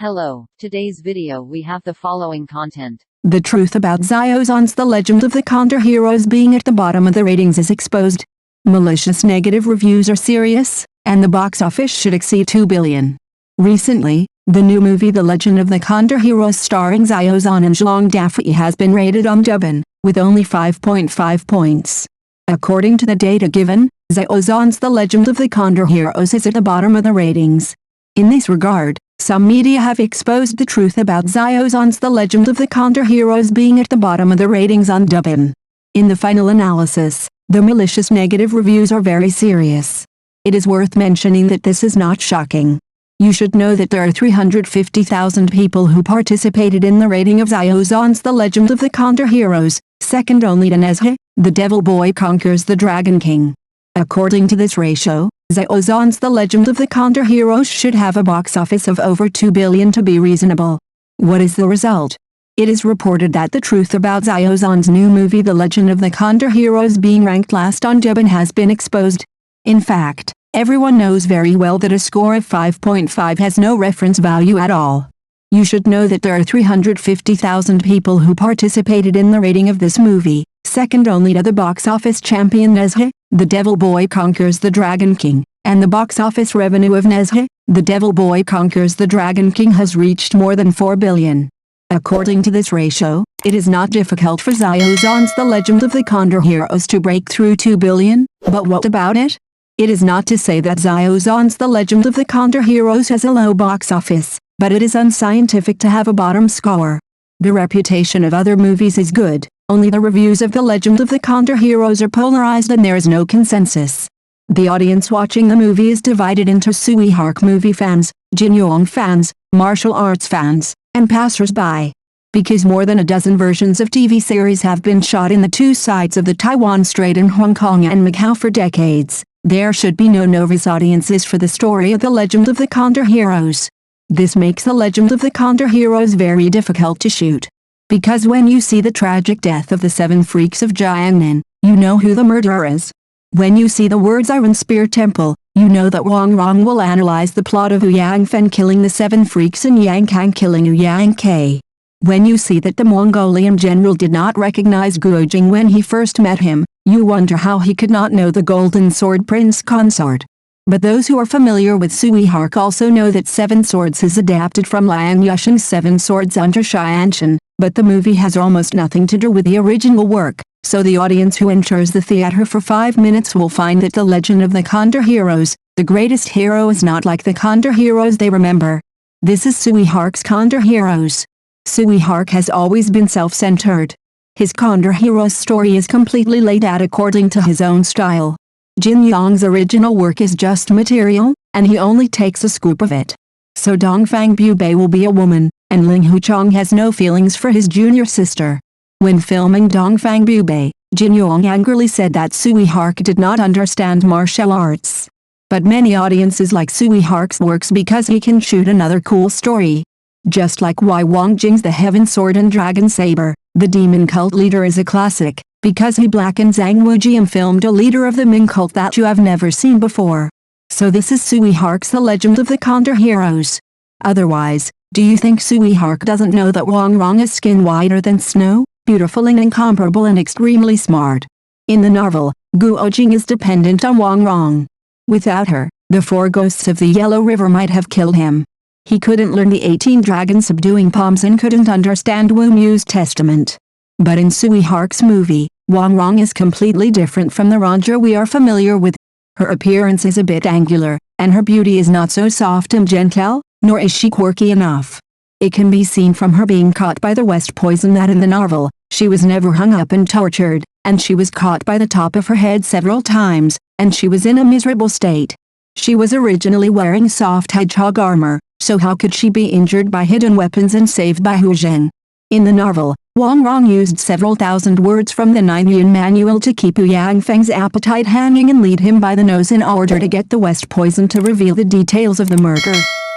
Hello, today's video we have the following content. The truth about Xiao Zhan's The Legend of the Condor Heroes being at the bottom of the ratings is exposed. Malicious negative reviews are serious, and the box office should exceed 2 billion. Recently, the new movie The Legend of the Condor Heroes starring Xiao Zhan and Zhang Dafei has been rated on Douban, with only 5.5 points. According to the data given, Xiao Zhan's The Legend of the Condor Heroes is at the bottom of the ratings. In this regard, some media have exposed the truth about Xiao Zhan's The Legend of the Condor Heroes being at the bottom of the ratings on Douban. In the final analysis, the malicious negative reviews are very serious. It is worth mentioning that this is not shocking. You should know that there are 350,000 people who participated in the rating of Xiao Zhan's The Legend of the Condor Heroes, second only to Nezhe, The Devil Boy Conquers the Dragon King. According to this ratio, Xiao Zhan's The Legend of the Condor Heroes should have a box office of over 2 billion to be reasonable. What is the result? It is reported that the truth about Xiao Zhan's new movie The Legend of the Condor Heroes being ranked last on Douban has been exposed. In fact, everyone knows very well that a score of 5.5 has no reference value at all. You should know that there are 350,000 people who participated in the rating of this movie, second only to the box office champion Nezhe, The Devil Boy Conquers the Dragon King, and the box office revenue of Nezhe, The Devil Boy Conquers the Dragon King has reached more than 4 billion. According to this ratio, it is not difficult for Xiao Zhan's The Legend of the Condor Heroes to break through 2 billion, but what about it? It is not to say that Xiao Zhan's The Legend of the Condor Heroes has a low box office, but it is unscientific to have a bottom score. The reputation of other movies is good, only the reviews of The Legend of the Condor Heroes are polarized and there is no consensus. The audience watching the movie is divided into Suihawk movie fans, Jinyong fans, martial arts fans, and passers-by. Because more than a dozen versions of TV series have been shot in the two sides of the Taiwan Strait in Hong Kong and Macau for decades, there should be no novice audiences for the story of The Legend of the Condor Heroes. This makes The Legend of the Condor Heroes very difficult to shoot. Because when you see the tragic death of the 7 freaks of Jiangnan, you know who the murderer is. When you see the words Iron Spear Temple, you know that Wang Rong will analyze the plot of Wu Yangfen killing the 7 freaks and Yang Kang killing Wu Yang. When you see that the Mongolian general did not recognize Guo Jing when he first met him, you wonder how he could not know the Golden Sword Prince Consort. But those who are familiar with Suihawk also know that 7 Swords is adapted from Liang Yushin's 7 Swords under Xianshan, but the movie has almost nothing to do with the original work, so the audience who enters the theater for 5 minutes will find that The Legend of the Condor Heroes, the greatest hero is not like the Condor Heroes they remember. This is Suihawk's Condor Heroes. Suihawk has always been self-centered. His Condor Heroes story is completely laid out according to his own style. Jin Yong's original work is just material, and he only takes a scoop of it. So Dongfang Bubei will be a woman, and Ling Huchong has no feelings for his junior sister. When filming Dongfang Bubei, Jin Yong angrily said that Suihawk did not understand martial arts. But many audiences like Suihawk's works because he can shoot another cool story. Just like why Wang Jing's The Heaven Sword and Dragon Saber, the demon cult leader is a classic, because he Black and Zhang Wuji and filmed a leader of the Ming cult that you have never seen before. So this is Suihawk's The Legend of the Condor Heroes. Otherwise, do you think Suihawk doesn't know that Wang Rong is skin whiter than snow, beautiful and incomparable and extremely smart? In the novel, Guo Jing is dependent on Wang Rong. Without her, the 4 ghosts of the Yellow River might have killed him. He couldn't learn the 18 dragon subduing palms and couldn't understand Wu Mu's testament. But in Suihawk's movie, Wang Rong is completely different from the Ranger we are familiar with. Her appearance is a bit angular, and her beauty is not so soft and gentle, nor is she quirky enough. It can be seen from her being caught by the West poison that in the novel, she was never hung up and tortured, and she was caught by the top of her head several times, and she was in a miserable state. She was originally wearing soft hedgehog armor, so how could she be injured by hidden weapons and saved by Hu Zhen? In the novel, Wang Rong used several thousand words from the 9-Yun manual to keep Wu Yangfeng's appetite hanging and lead him by the nose in order to get the West poison to reveal the details of the murder.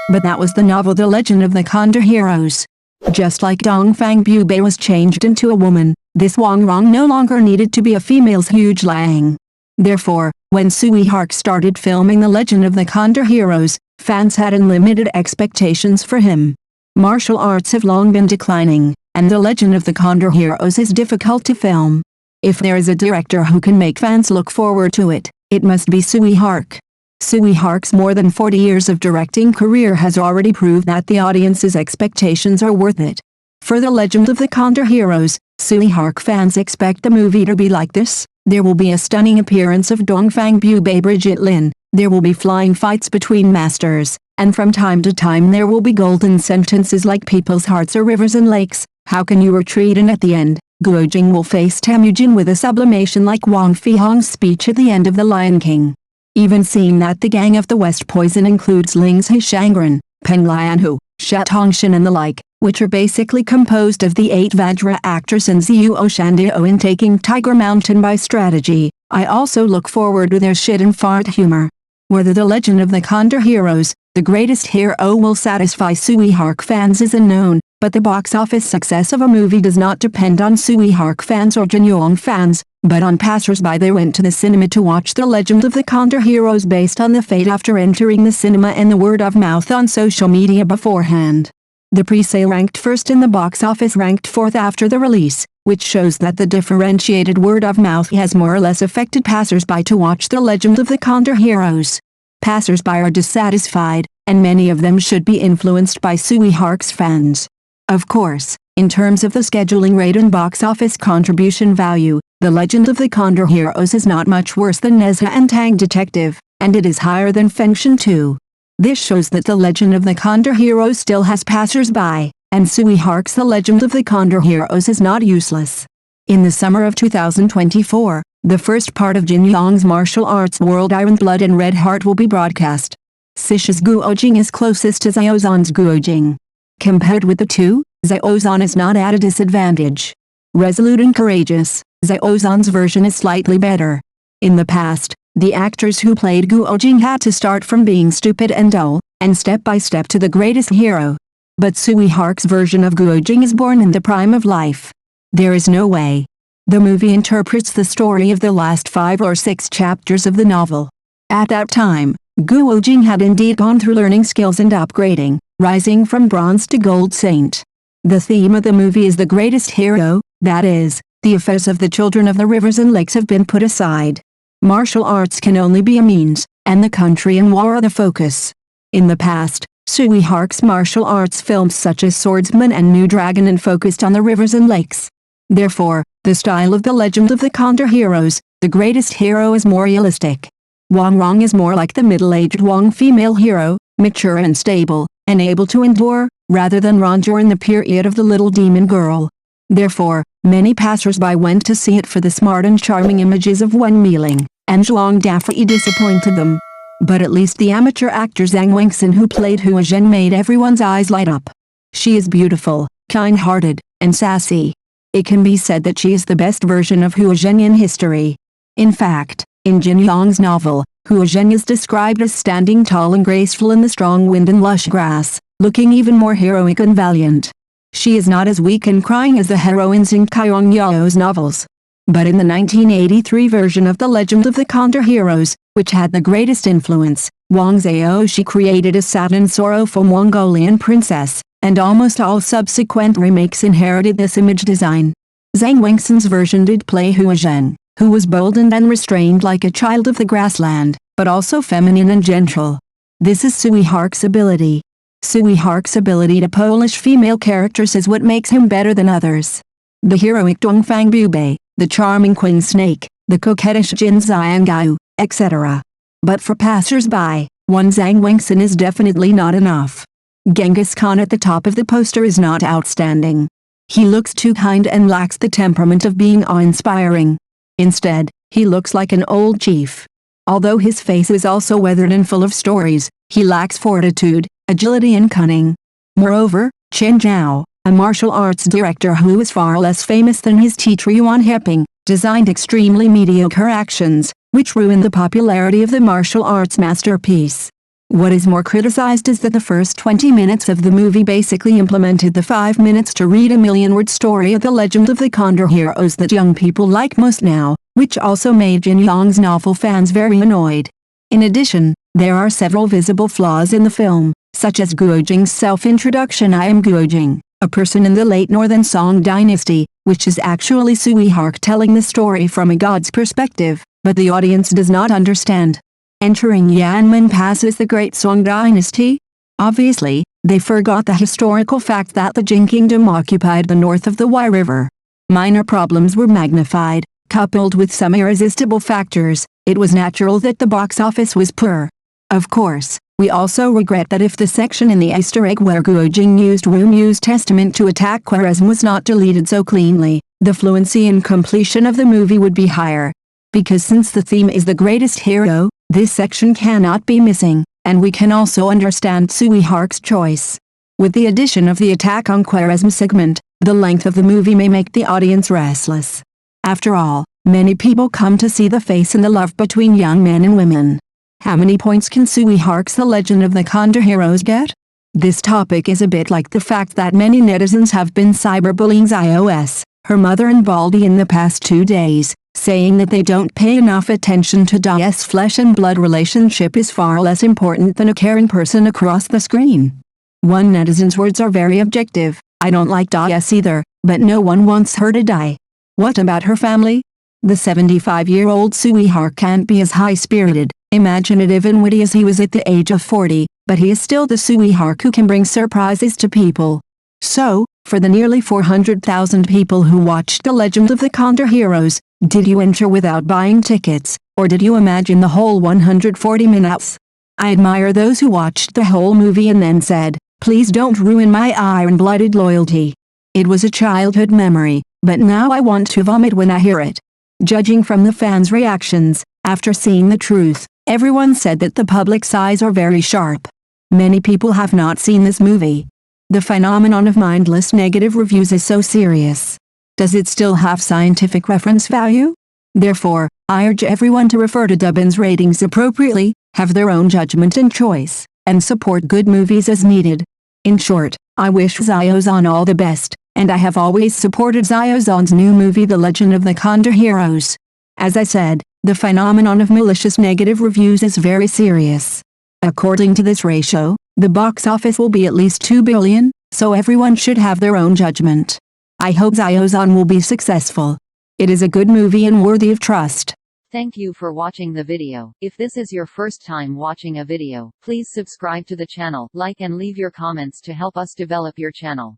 But that was the novel The Legend of the Condor Heroes. Just like Dongfang Bubei was changed into a woman, this Wang Rong no longer needed to be a female's huge Lang. Therefore, when Suihawk started filming The Legend of the Condor Heroes, fans had unlimited expectations for him. Martial arts have long been declining, and the legend of the Condor Heroes is difficult to film. If there is a director who can make fans look forward to it, it must be Tsui Hark. Tsui Hark's more than 40 years of directing career has already proved that the audience's expectations are worth it. For the legend of the Condor Heroes, Tsui Hark fans expect the movie to be like this. There will be a stunning appearance of Dongfang Bubei Brigitte Lin, there will be flying fights between masters, and from time to time there will be golden sentences like people's hearts are rivers and lakes, how can you retreat, and at the end, Guo Jing will face Temujin with a sublimation like Wang Fihong's speech at the end of The Lion King. Even seeing that the Gang of the West Poison includes Ling's He Shangren, Peng Lianhu, Xia Tongshan and the like, which are basically composed of the 8 Vajra actors and Ziyu Oshandio in taking Tiger Mountain by strategy, I also look forward to their shit and fart humor. Whether the legend of the Condor Heroes, the greatest hero, will satisfy Tsui Hark fans is unknown, but the box office success of a movie does not depend on Tsui Hark fans or Jinyoung fans, but on passers-by. They went to the cinema to watch the legend of the Condor Heroes based on the fate after entering the cinema and the word of mouth on social media beforehand. The pre-sale ranked first in the box office, ranked fourth after the release, which shows that the differentiated word of mouth has more or less affected passers-by to watch the legend of the Condor Heroes. Passers-by are dissatisfied, and many of them should be influenced by Tsui Hark's fans. Of course, in terms of the scheduling rate and box office contribution value, the legend of the Condor Heroes is not much worse than Nezha and Tang Detective, and it is higher than Fengshen 2. This shows that the legend of the Condor Heroes still has passers-by, and Tsui Hark's The Legend of the Condor Heroes is not useless. In the summer of 2024, the first part of Jin Yong's martial arts world Iron Blood and Red Heart will be broadcast. Sisha's Guo Jing is closest to Xiao Zhan's Guo Jing. Compared with the two, Xiao Zhan is not at a disadvantage. Resolute and courageous, Xiao Zhan's version is slightly better. In the past, the actors who played Guo Jing had to start from being stupid and dull, and step by step to the greatest hero. But Tsui Hark's version of Guo Jing is born in the prime of life. There is no way. The movie interprets the story of the last 5 or 6 chapters of the novel. At that time, Guo Jing had indeed gone through learning skills and upgrading, rising from bronze to gold saint. The theme of the movie is the greatest hero, that is, the affairs of the children of the rivers and lakes have been put aside. Martial arts can only be a means, and the country and war are the focus. In the past, Tsui Hark's martial arts films such as Swordsman and New Dragon and focused on the rivers and lakes. Therefore, the style of The Legend of the Condor Heroes, the greatest hero, is more realistic. Wang Rong is more like the middle-aged Wang female hero, mature and stable, and able to endure, rather than Ranjor in the period of the little demon girl. Therefore, many passers-by went to see it for the smart and charming images of Wen Miling, and Zhuang Dafei disappointed them. But at least the amateur actor Zhang Wengxin who played Hua Zhen made everyone's eyes light up. She is beautiful, kind-hearted, and sassy. It can be said that she is the best version of Hua Zhen in history. In fact, in Jin Yong's novel, Hua Zhen is described as standing tall and graceful in the strong wind and lush grass, looking even more heroic and valiant. She is not as weak and crying as the heroines in Kaiyong Yao's novels. But in the 1983 version of The Legend of the Condor Heroes, which had the greatest influence, Wang Zhaoxi created a sad and sorrowful Mongolian princess, and almost all subsequent remakes inherited this image design. Zhang Wengxin's version did play Hua Zhen, who was bold and unrestrained like a child of the grassland, but also feminine and gentle. This is Tsui Hark's ability. Tsui Hark's ability to polish female characters is what makes him better than others. The heroic Dongfang Bubei, the charming Queen Snake, the coquettish Jin Xiangao, etc. But for passers-by, one Zhang Wengxin is definitely not enough. Genghis Khan at the top of the poster is not outstanding. He looks too kind and lacks the temperament of being awe-inspiring. Instead, he looks like an old chief. Although his face is also weathered and full of stories, he lacks fortitude, agility and cunning. Moreover, Chen Zhao, a martial arts director who is far less famous than his teacher Yuan Heping, designed extremely mediocre actions, which ruined the popularity of the martial arts masterpiece. What is more criticized is that the first 20 minutes of the movie basically implemented the 5 minutes to read a million-word story of The Legend of the Condor Heroes that young people like most now, which also made Jin Yong's novel fans very annoyed. In addition, there are several visible flaws in the film, such as Guojing's self-introduction, "I am Guojing, a person in the late Northern Song dynasty," which is actually Sui Hark telling the story from a god's perspective, but the audience does not understand. Entering Yanmen Pass is the Great Song dynasty? Obviously, they forgot the historical fact that the Jing Kingdom occupied the north of the Wai River. Minor problems were magnified, coupled with some irresistible factors. It was natural that the box office was poor. Of course, we also regret that if the section in the Easter egg where Guojing used Rumu's testament to attack Khwarezm was not deleted so cleanly, the fluency and completion of the movie would be higher. Because since the theme is the greatest hero, this section cannot be missing, and we can also understand Sui Hark's choice. With the addition of the attack on Khwarezm segment, the length of the movie may make the audience restless. After all, many people come to see the face and the love between young men and women. How many points can Sui Hark's The Legend of the Condor Heroes get? This topic is a bit like the fact that many netizens have been cyberbullying Xiao, her mother and Baldy in the past 2 days, saying that they don't pay enough attention to Da's flesh and blood relationship is far less important than a caring person across the screen. One netizen's words are very objective, "I don't like Da either, but no one wants her to die." What about her family? The 75-year-old Sui Hark can't be as high-spirited, imaginative and witty as he was at the age of 40, but he is still the Sui Hark who can bring surprises to people. So, for the nearly 400,000 people who watched The Legend of the Condor Heroes, did you enter without buying tickets, or did you imagine the whole 140 minutes? I admire those who watched the whole movie and then said, "Please don't ruin my iron-blooded loyalty." It was a childhood memory, but now I want to vomit when I hear it. Judging from the fans' reactions, after seeing the truth, everyone said that the public's eyes are very sharp. Many people have not seen this movie. The phenomenon of mindless negative reviews is so serious. Does it still have scientific reference value? Therefore, I urge everyone to refer to Dubin's ratings appropriately, have their own judgment and choice, and support good movies as needed. In short, I wish Xiao Zhan all the best, and I have always supported Xiao Zhan's new movie The Legend of the Condor Heroes. As I said, the phenomenon of malicious negative reviews is very serious. According to this ratio, the box office will be at least 2 billion, so everyone should have their own judgment. I hope Xiao Zhan will be successful. It is a good movie and worthy of trust. Thank you for watching the video. If this is your first time watching a video, please subscribe to the channel, like and leave your comments to help us develop your channel.